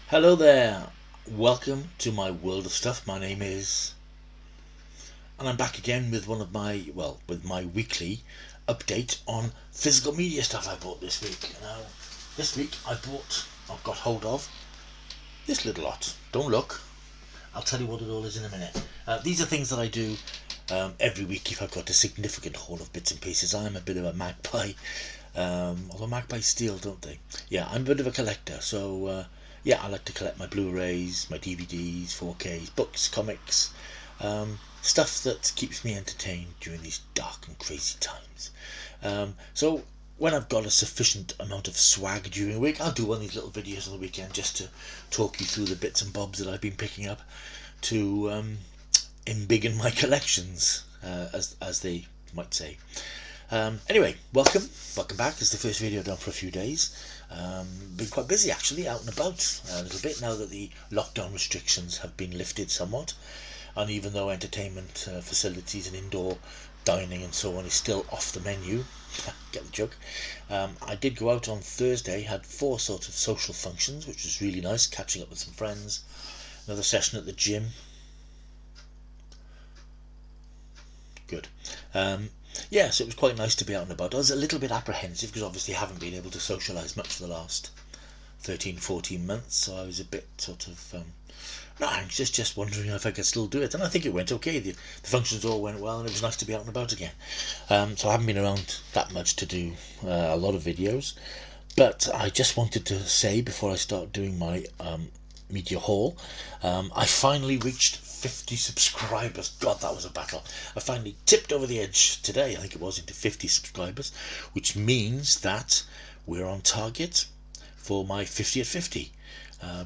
Hello there, welcome to my world of stuff. My name is, and I'm back again with with my weekly update on physical media stuff I bought this week. Now, this week I've got hold of this little lot. Don't look, I'll tell you what it all is in a minute. These are things that I do every week if I've got a significant haul of bits and pieces. I'm a bit of a magpie, although magpies steal, don't they? Yeah, I'm a bit of a collector, so yeah, I like to collect my Blu-rays, my DVDs, 4Ks, books, comics, stuff that keeps me entertained during these dark and crazy times. So when I've got a sufficient amount of swag during the week, I'll do one of these little videos on the weekend just to talk you through the bits and bobs that I've been picking up to embiggen my collections, as they might say. Anyway, welcome back. It's the first video I've done for a few days. Been quite busy actually, out and about a little bit now that the lockdown restrictions have been lifted somewhat, and even though entertainment facilities and indoor dining and so on is still off the menu, get the joke, I did go out on Thursday, had 4 sorts of social functions, which was really nice, catching up with some friends, another session at the gym. Good. Yeah, so it was quite nice to be out and about. I was a little bit apprehensive because obviously I haven't been able to socialise much for the last 13-14 months, so I was a bit sort of not anxious, just wondering if I could still do it, and I think it went okay. The functions all went well and it was nice to be out and about again. So I haven't been around that much to do a lot of videos, but I just wanted to say before I start doing my media haul, I finally reached 50 subscribers. God, that was a battle. I finally tipped over the edge today, I think it was, into 50 subscribers, which means that we're on target for my 50 at 50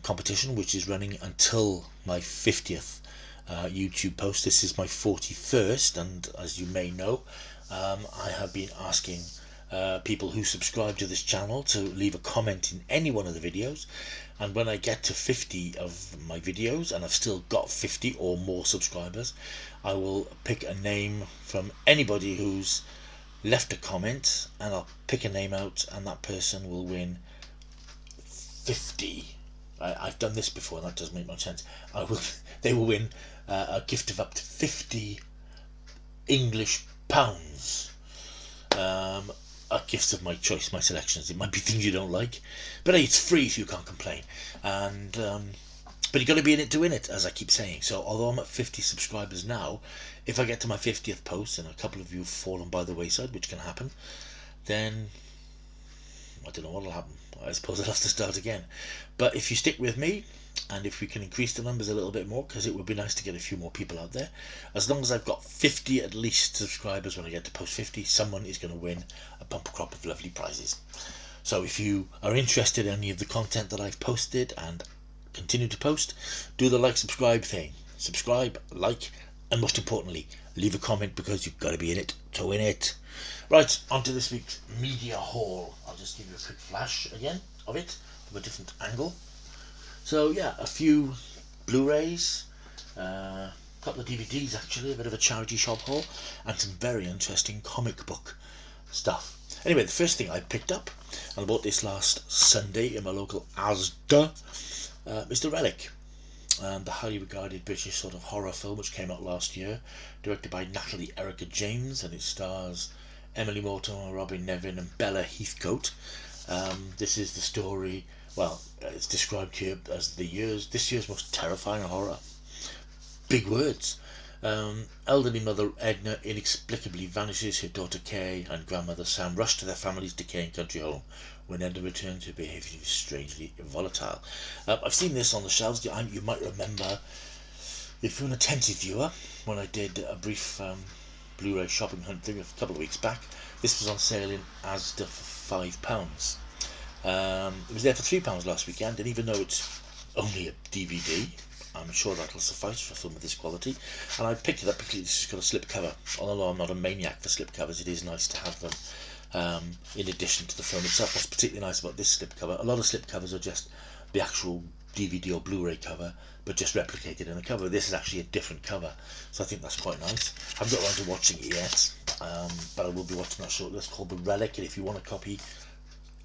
competition, which is running until my 50th YouTube post. This is my 41st, and as you may know, I have been asking people who subscribe to this channel to leave a comment in any one of the videos, and when I get to 50 of my videos and I've still got 50 or more subscribers, I will pick a name from anybody who's left a comment, and I'll pick a name out and that person will win 50. I've done this before and that doesn't make much sense. They will win a gift of up to 50 English pounds. Gifts of my choice, my selections. It might be things you don't like, but hey, it's free, so you can't complain. And but you got to be in it to win it, as I keep saying. So although I'm at 50 subscribers now, if I get to my 50th post and a couple of you have fallen by the wayside, which can happen, then I don't know what will happen. I suppose I'll have to start again. But if you stick with me, and if we can increase the numbers a little bit more, because it would be nice to get a few more people out there, as long as I've got 50 at least subscribers when I get to post 50, someone is going to win a bumper crop of lovely prizes. So if you are interested in any of the content that I've posted and continue to post, do the like, subscribe thing. Subscribe, like, and most importantly, leave a comment, because you've got to be in it to win it. Right, on to this week's media haul. I'll just give you a quick flash again of it from a different angle. So yeah, a few Blu-rays, a couple of DVDs actually, a bit of a charity shop haul, and some very interesting comic book stuff. Anyway, the first thing I picked up, and I bought this last Sunday in my local Asda, Mr. Relic, the highly regarded British sort of horror film which came out last year, directed by Natalie Erica James, and it stars Emily Mortimer, Robin Nevin and Bella Heathcote. This is the story, well, it's described here as this year's most terrifying horror. Big words. Elderly mother Edna inexplicably vanishes. Her daughter Kay and grandmother Sam rush to their family's decaying country home when Edna returns, her behaviour is strangely volatile. I've seen this on the shelves. You might remember, if you're an attentive viewer, when I did a brief Blu-ray shopping hunt thing a couple of weeks back, this was on sale in Asda for £5. It was there for £3 last weekend, and even though it's only a DVD, I'm sure that'll suffice for a film of this quality. And I picked it up because it's got a slip cover. Although I'm not a maniac for slip covers, it is nice to have them in addition to the film itself. What's particularly nice about this slip cover, a lot of slip covers are just the actual DVD or Blu-ray cover, but just replicated in a cover. This is actually a different cover, so I think that's quite nice. I haven't got around to watching it yet, but I will be watching that shortly. It's called The Relic, and if you want a copy,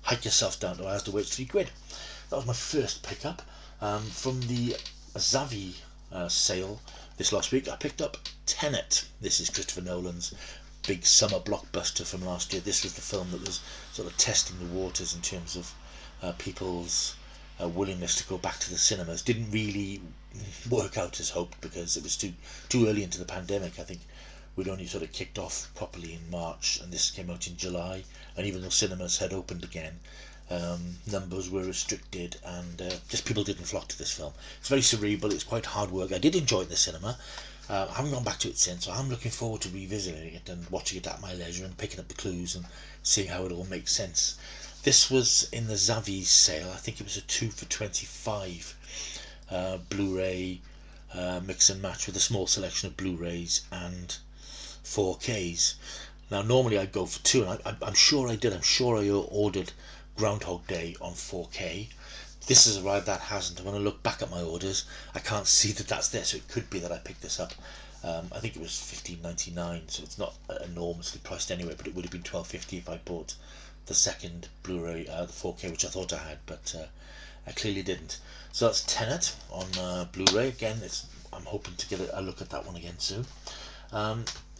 hike yourself down to Asda, where it's £3. That was my first pickup. From the Zavi sale this last week, I picked up Tenet. This is Christopher Nolan's big summer blockbuster from last year. This was the film that was sort of testing the waters in terms of people's willingness to go back to the cinemas. Didn't really work out as hoped because it was too early into the pandemic. I think we'd only sort of kicked off properly in March, and this came out in July. And even though cinemas had opened again, numbers were restricted, and just people didn't flock to this film. It's very cerebral. It's quite hard work. I did enjoy it in the cinema. I haven't gone back to it since, so I'm looking forward to revisiting it and watching it at my leisure and picking up the clues and seeing how it all makes sense. This was in the Zavi sale. I think it was a 2 for $25 Blu-ray mix and match with a small selection of Blu-rays and 4Ks. Now normally I'd go for two, and I'm sure I did. I'm sure I ordered Groundhog Day on 4K. This has arrived, that hasn't. And when I look back at my orders, I can't see that that's there, so it could be that I picked this up. I think it was $15.99, so it's not enormously priced anyway, but it would have been $12.50 if I bought the second Blu-ray, the 4K, which I thought I had, but I clearly didn't. So that's Tenet on Blu-ray. Again, I'm hoping to get a look at that one again soon.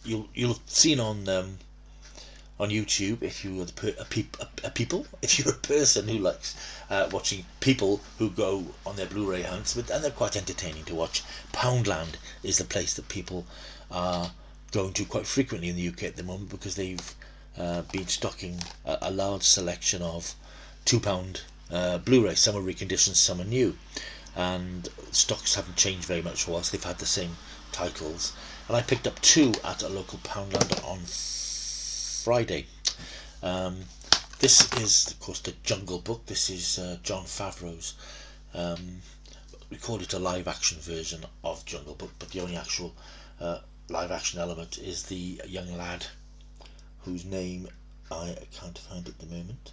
You'll have seen on YouTube, if you're if you're a person who likes watching people who go on their Blu-ray hunts, and they're quite entertaining to watch. Poundland is the place that people are going to quite frequently in the UK at the moment, because they've been stocking a large selection of £2 Blu-rays. Some are reconditioned, some are new, and stocks haven't changed very much whilst they've had the same titles. And I picked up two at a local Poundland on Friday. This is, of course, the Jungle Book. This is Jon Favreau's. We call it a live-action version of Jungle Book, but the only actual live-action element is the young lad whose name I can't find at the moment.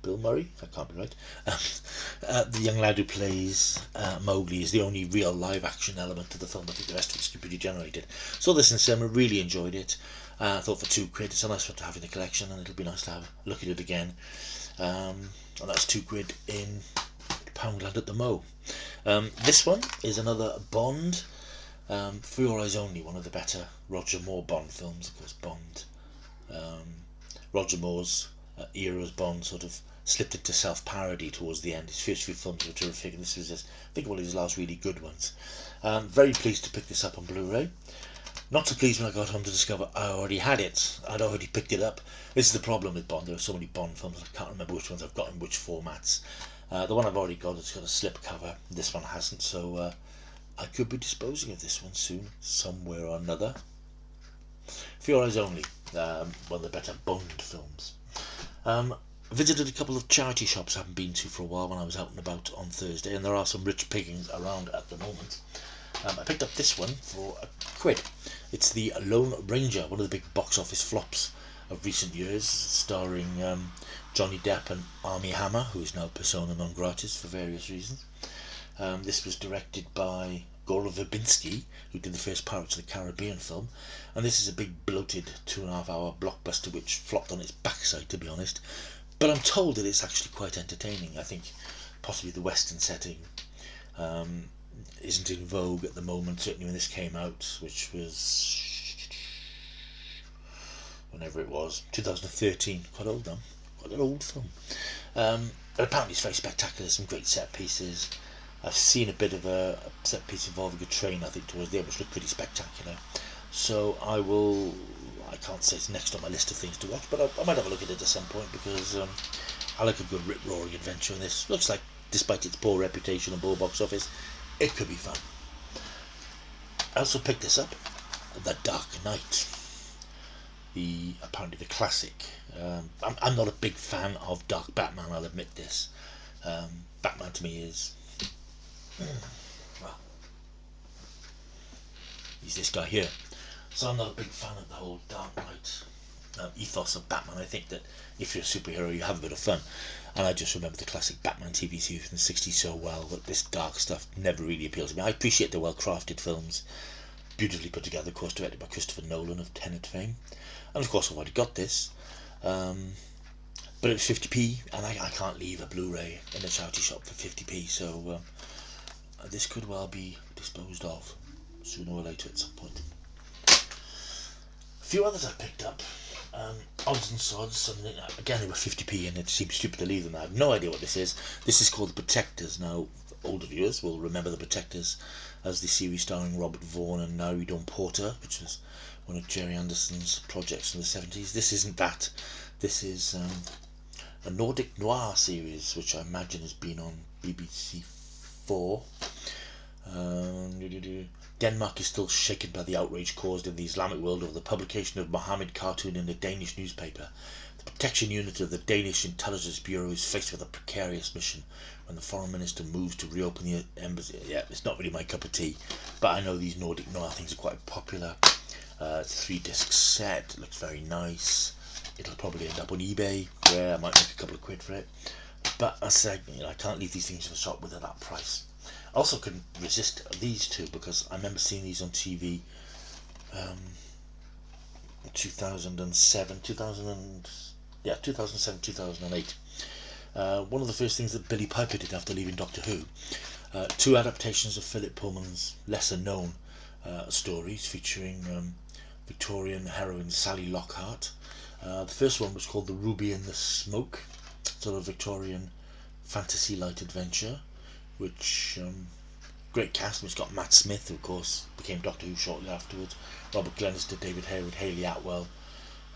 Bill Murray? That can't be right. The young lad who plays Mowgli is the only real live-action element of the film. I think the rest of it's computer generated. Saw this in cinema, really enjoyed it. I thought for £2, it's a nice one to have in the collection, and it'll be nice to have a look at it again. And that's £2 in Poundland at the Mo. This one is another Bond, For Your Eyes Only, one of the better Roger Moore Bond films. Of course, Bond, Roger Moore's era as Bond sort of slipped into self-parody towards the end. His first few films were terrific, and this was, I think, one of his last really good ones. Very pleased to pick this up on Blu-ray. Not so pleased when I got home to discover I already had it. I'd already picked it up. This is the problem with Bond. There are so many Bond films, I can't remember which ones I've got in which formats. The one I've already got has got a slip cover. This one hasn't, so I could be disposing of this one soon, somewhere or another. For Your Eyes Only, one of the better Bond films. Visited a couple of charity shops I haven't been to for a while when I was out and about on Thursday, and there are some rich pickings around at the moment. I picked up this one for £1. It's the Lone Ranger, one of the big box office flops of recent years, starring Johnny Depp and Armie Hammer, who is now persona non gratis for various reasons. This was directed by Gore Verbinski, who did the first Pirates of the Caribbean film, and this is a big bloated 2.5-hour blockbuster which flopped on its backside, to be honest. But I'm told that it's actually quite entertaining. I think possibly the Western setting isn't in vogue at the moment, certainly when this came out, which was whenever it was, 2013, quite old now, quite an old film. But apparently it's very spectacular, some great set pieces. I've seen a bit of a set piece involving a train, I think, towards the end, which looked pretty spectacular. So I can't say it's next on my list of things to watch, but I might have a look at it at some point, because I like a good rip-roaring adventure, and this looks like, despite its poor reputation and poor box office, it could be fun. I also picked this up, The Dark Knight, apparently the classic. I'm not a big fan of Dark Batman, I'll admit this. Batman to me is, well, he's this guy here. So I'm not a big fan of the whole Dark Knight ethos of Batman. I think that if you're a superhero, you have a bit of fun. And I just remember the classic Batman TV series from the 60s so well that this dark stuff never really appeals to me. I appreciate the well-crafted films, beautifully put together, of course, directed by Christopher Nolan of Tenet fame. And of course I've already got this. but it was 50p, and I can't leave a Blu-ray in a charity shop for 50p, so this could well be disposed of sooner or later at some point. A few others I picked up, odds and sods, something again they were 50p, and it seems stupid to leave them. I have no idea what this is. This is called The Protectors. Now, older viewers will remember The Protectors as the series starring Robert Vaughn and Nari Dawn Porter, which was one of Jerry Anderson's projects in the 70s. This isn't that. This is a Nordic noir series, which I imagine has been on BBC 4. Denmark is still shaken by the outrage caused in the Islamic world over the publication of Mohammed cartoon in a Danish newspaper. The protection unit of the Danish Intelligence Bureau is faced with a precarious mission when the foreign minister moves to reopen the embassy. Yeah, it's not really my cup of tea, but I know these Nordic noir things are quite popular. It's a 3-disc set. It looks very nice. It'll probably end up on eBay, where I might make a couple of quid for it. But I said, I can't leave these things in the shop with that price. I also couldn't resist these two because I remember seeing these on TV 2007, 2008. One of the first things that Billy Piper did after leaving Doctor Who. 2 adaptations of Philip Pullman's lesser known stories featuring Victorian heroine Sally Lockhart. The first one was called The Ruby and the Smoke, sort of Victorian fantasy light adventure, which great cast. It's got Matt Smith, who of course became Doctor Who shortly afterwards, Robert Glenister, David Harewood, Hayley Atwell,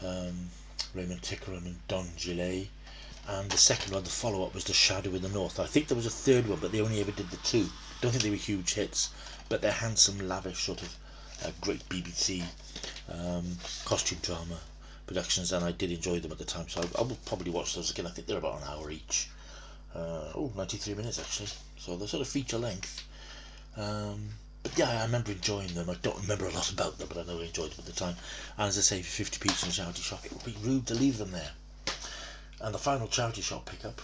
Raymond Tickerham and Don Gillet. And the second one, the follow-up, was The Shadow in the North. I think there was a third one, but they only ever did the 2. Don't think they were huge hits, but they're handsome, lavish, sort of great BBC costume drama productions, and I did enjoy them at the time, so I will probably watch those again. I think they're about an hour each. 93 minutes actually, so they're sort of feature length. But yeah, I remember enjoying them. I don't remember a lot about them, but I know I enjoyed them at the time. And as I say, for 50p in a charity shop, it would be rude to leave them there. And the final charity shop pickup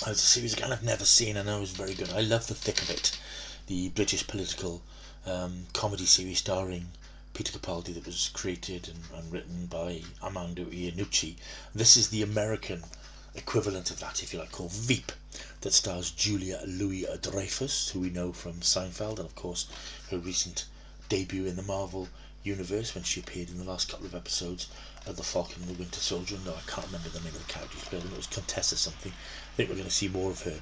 is a series again I've never seen, and I know is very good. I love The Thick of It, the British political comedy series starring Peter Capaldi that was created and written by Armando Iannucci. This is the American equivalent of that, if you like, called Veep, that stars Julia Louis-Dreyfus, who we know from Seinfeld, and of course her recent debut in the Marvel Universe when she appeared in the last couple of episodes of The Falcon and the Winter Soldier. No, I can't remember the name of the character she played. I think it was Contessa something. I think we're going to see more of her.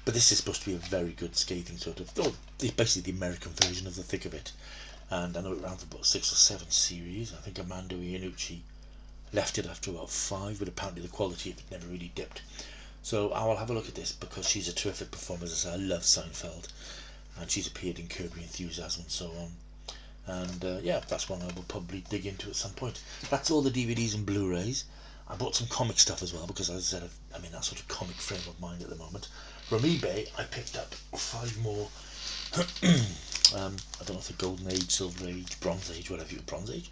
But this is supposed to be a very good scathing sort of, basically the American version of The Thick of It. And I know it ran for about 6 or 7 series. I think Armando Iannucci left it after about 5, but apparently the quality of it never really dipped. So I will have a look at this because she's a terrific performer. As I say, I love Seinfeld, and she's appeared in Curb Your Enthusiasm and so on. And yeah, that's one I will probably dig into at some point. That's all the DVDs and Blu-rays. I bought some comic stuff as well because, as I said, I'm in that sort of comic frame of mind at the moment. From eBay, I picked up 5 more. I don't know if they're Golden Age, Silver Age, Bronze Age, whatever you Bronze Age.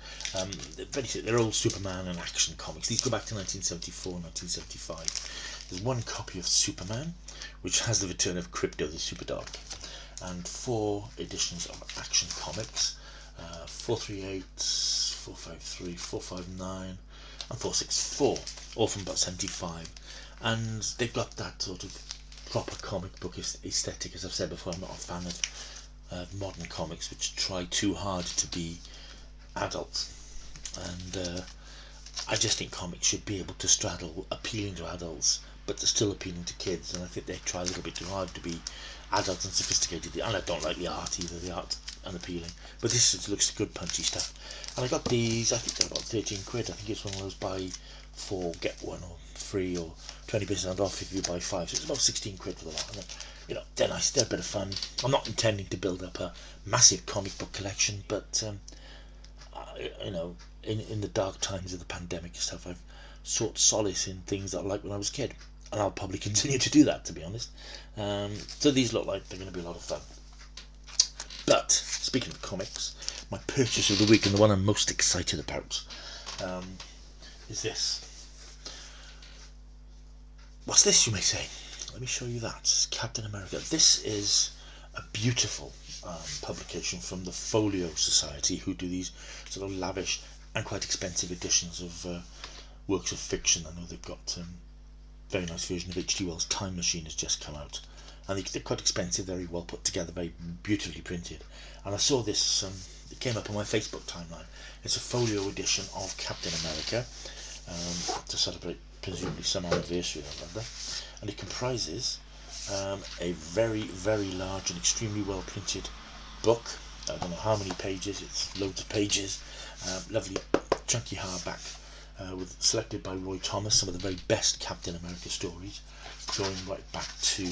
They're all Superman and action comics. These go back to 1974, 1975. There's 1 copy of Superman, which has the return of Crypto the Superdog, and 4 editions of Action Comics, 438, 453, 459, and 464, all from about 75. And they've got that sort of proper comic book aesthetic. As I've said before, I'm not a fan of modern comics which try too hard to be adult, and I just think comics should be able to straddle appealing to adults but they're still appealing to kids, and I think they try a little bit too hard to be adult and sophisticated, and I don't like the art either. The art unappealing, but this looks good punchy stuff. And I got these, I think they're about 13 quid. I think it's one of those buy 4 get 1 or free, or 20% off if you buy 5, so it's about 16 quid for the lot. And they're nice, they're a bit of fun. I'm not intending to build up a massive comic book collection, but in the dark times of the pandemic and stuff, I've sought solace in things that I liked when I was a kid, and I'll probably continue to do that, to be honest. So these look like they're going to be a lot of fun. But speaking of comics, my purchase of the week, and the one I'm most excited about, is this. What's this, you may say? Let me show you that. It's Captain America. This is a beautiful publication from the Folio Society, who do these sort of lavish and quite expensive editions of works of fiction. I know they've got very nice version of H.G. Wells' Time Machine has just come out, and they're quite expensive, very well put together, very beautifully printed. And I saw this, it came up on my Facebook timeline. It's a folio edition of Captain America, to celebrate presumably some anniversary or other, and it comprises a very, very large and extremely well printed book. I don't know how many pages, it's loads of pages, lovely chunky hardback, selected by Roy Thomas, some of the very best Captain America stories, going right back to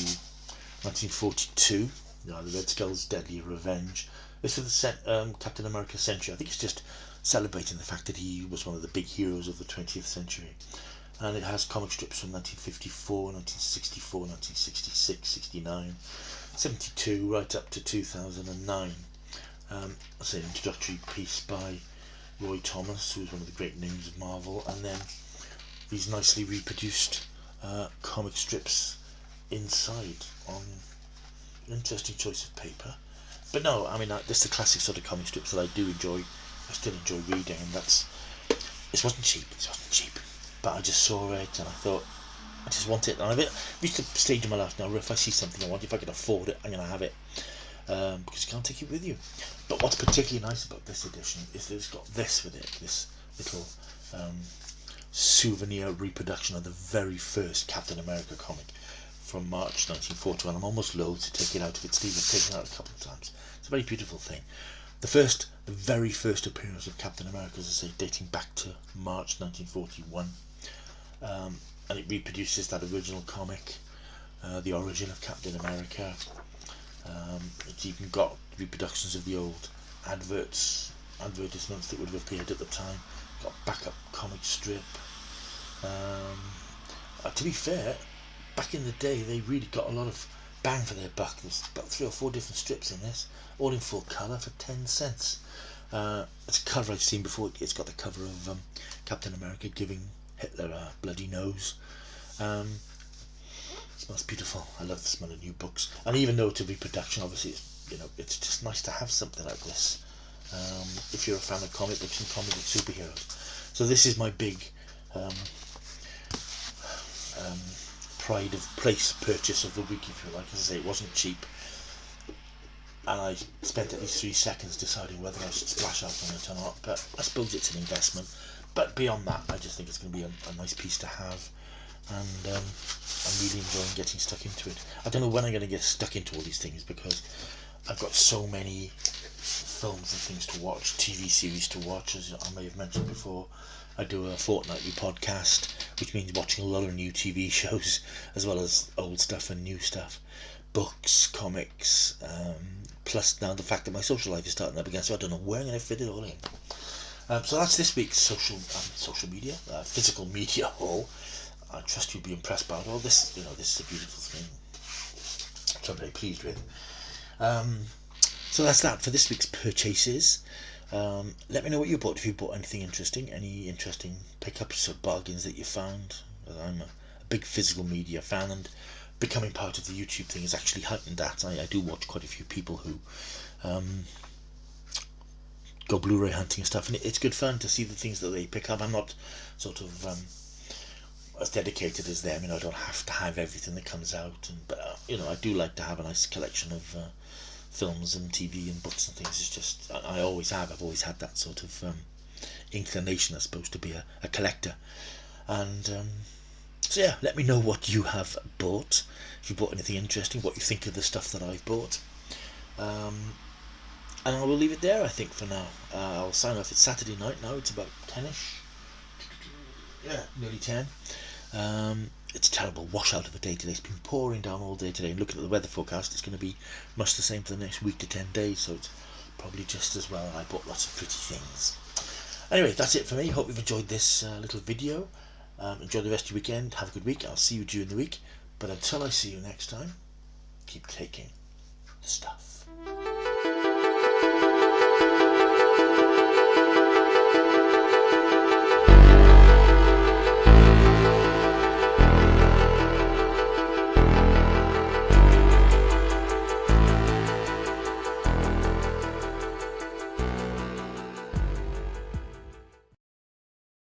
1942, the Red Skull's Deadly Revenge. This is the Captain America century. I think it's just celebrating the fact that he was one of the big heroes of the 20th century. And it has comic strips from 1954, 1964, 1966, 69, 72, right up to 2009. That's an introductory piece by Roy Thomas, who is one of the great names of Marvel, and then these nicely reproduced comic strips inside on an interesting choice of paper. But no, I mean, that's the classic sort of comic strips that I do enjoy. I still enjoy reading, and it wasn't cheap, but I just saw it and I thought, I just want it. And I've reached a stage in my life now where if I see something I want, if I can afford it, I'm going to have it, because you can't take it with you. But what's particularly nice about this edition is that it's got this with it, this little souvenir reproduction of the very first Captain America comic from March 1941. I'm almost loath to take it out of its sleeve. I've taken it out a couple of times. It's a very beautiful thing. The very first appearance of Captain America, as I say, dating back to March 1941, and it reproduces that original comic, the origin of Captain America. It's even got reproductions of the old advertisements that would have appeared at the time. Got backup comic strip. To be fair, back in the day they really got a lot of bang for their buck. There's about 3 or 4 different strips in this, all in full colour for 10 cents. It's a cover I've seen before. It's got the cover of Captain America giving Hitler a bloody nose. It smells beautiful. I love the smell of new books, and even though it's a reproduction, obviously it's just nice to have something like this if you're a fan of comic books and comic book superheroes. So this is my big pride of place purchase of the week, if you like. As I say, it wasn't cheap, and I spent at least 3 seconds deciding whether I should splash out on it or not, but I suppose it's an investment. But beyond that, I just think it's going to be a nice piece to have, and I'm really enjoying getting stuck into it. I don't know when I'm going to get stuck into all these things, because I've got so many films and things to watch, TV series to watch. As I may have mentioned before, I do a fortnightly podcast, which means watching a lot of new TV shows, as well as old stuff and new stuff, books, comics, plus now the fact that my social life is starting up again, so I don't know where I'm going to fit it all in. So that's this week's social media, physical media haul. I trust you'll be impressed by it all. This is a beautiful thing, which I'm very pleased with. So that's that for this week's purchases. Let me know what you bought, if you bought anything interesting, any interesting pickups or bargains that you found. I'm a big physical media fan, and becoming part of the YouTube thing has actually heightened that. I do watch quite a few people who go Blu-ray hunting and stuff, and it's good fun to see the things that they pick up. I'm not sort of as dedicated as them. I don't have to have everything that comes out, but I do like to have a nice collection of films and TV and books and things. It's just I've always had that sort of inclination, I suppose, to be a collector. And so yeah, let me know what you have bought, if you bought anything interesting, what you think of the stuff that I've bought. And I will leave it there, I think, for now. I'll sign off. It's Saturday night now. It's about 10ish. Yeah, nearly 10. It's a terrible washout of a day today. It's been pouring down all day today, and looking at the weather forecast, it's going to be much the same for the next week to 10 days, so it's probably just as well. I bought lots of pretty things. Anyway, that's it for me. Hope you've enjoyed this little video. Enjoy the rest of your weekend. Have a good week. I'll see you during the week. But until I see you next time, keep taking the stuff.